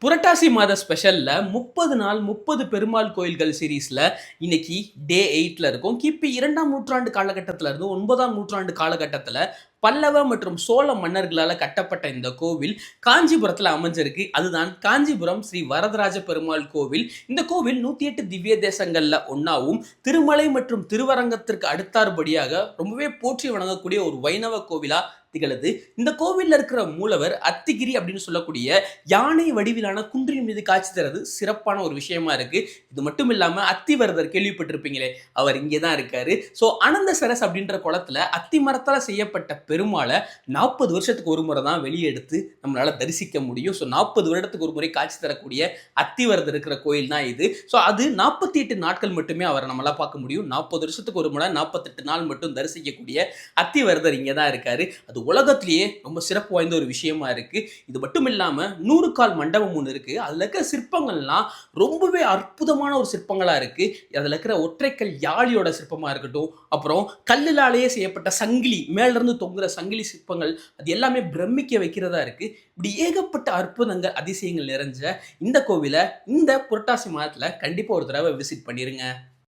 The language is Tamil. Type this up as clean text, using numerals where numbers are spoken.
புரட்டாசி மாத ஸ்பெஷல்ல 30 நாள் 30 பெருமாள் கோயில்கள் சீரீஸ்ல இன்னைக்கு டே 8ல இருக்கும். கிபி 2ஆம் நூற்றாண்டு காலகட்டத்தில இருந்து 9ஆம் நூற்றாண்டு காலகட்டத்தில பல்லவ மற்றும் சோழ மன்னர்களால கட்டப்பட்ட இந்த கோவில் காஞ்சிபுரத்துல அமைஞ்சிருக்கு. அதுதான் காஞ்சிபுரம் ஸ்ரீ வரதராஜ பெருமாள் கோவில். இந்த கோவில் 108 திவ்ய தேசங்கள்ல ஒன்னாவும், திருமலை மற்றும் திருவரங்கத்திற்கு அடுத்தாற்படியாக ரொம்பவே போற்றி வணங்கக்கூடிய ஒரு வைணவ கோவிலா திகழுது. இந்த கோவில்ல இருக்கிற மூலவர் அத்திகிரி அப்படின்னு சொல்லக்கூடிய யானை வடிவிலான குன்றின் மீது காட்சி தரது சிறப்பான ஒரு விஷயமா இருக்கு. இது மட்டும் இல்லாம அத்திவரதர் கேள்விப்பட்டிருப்பீங்களே, அவர் இங்கே தான் இருக்காரு. ஸோ அனந்த சரஸ் அப்படின்ற குளத்துல அத்தி மரத்தால் செய்யப்பட்ட பெருமாளை 40 வருஷத்துக்கு ஒரு முறை தான் வெளியே எடுத்து நம்மளால தரிசிக்க முடியும். ஸோ 40 வருடத்துக்கு ஒரு முறை காட்சி தரக்கூடிய அத்திவரதர் இருக்கிற கோயில் தான் இது. ஸோ அது 48 நாட்கள் மட்டுமே அவரை நம்மளால பார்க்க முடியும். 40 வருஷத்துக்கு ஒரு முறை 48 நாள் மட்டும் தரிசிக்கக்கூடிய அத்திவரதர் இங்கே தான் இருக்காரு. அது உலகத்திலேயே ரொம்ப சிறப்பு வாய்ந்த ஒரு விஷயமா இருக்கு. இது மட்டும் இல்லாம 100 கால் மண்டபம் ஒன்று இருக்கு. அதுல இருக்கிற சிற்பங்கள்லாம் ரொம்பவே அற்புதமான ஒரு சிற்பங்களா இருக்கு. அதுல இருக்கிற ஒற்றைக்கல் யாழியோட சிற்பமா இருக்கட்டும், அப்புறம் கல்லுலாலேயே செய்யப்பட்ட சங்கிலி, மேல இருந்து தொங்குற சங்கிலி சிற்பங்கள், அது எல்லாமே பிரமிக்க வைக்கிறதா இருக்கு. இப்படி ஏகப்பட்ட அற்புதங்கள் அதிசயங்கள் நிறைஞ்ச இந்த கோவிலை இந்த புரட்டாசி மாதத்துல கண்டிப்பா ஒரு தடவை விசிட் பண்ணிருங்க.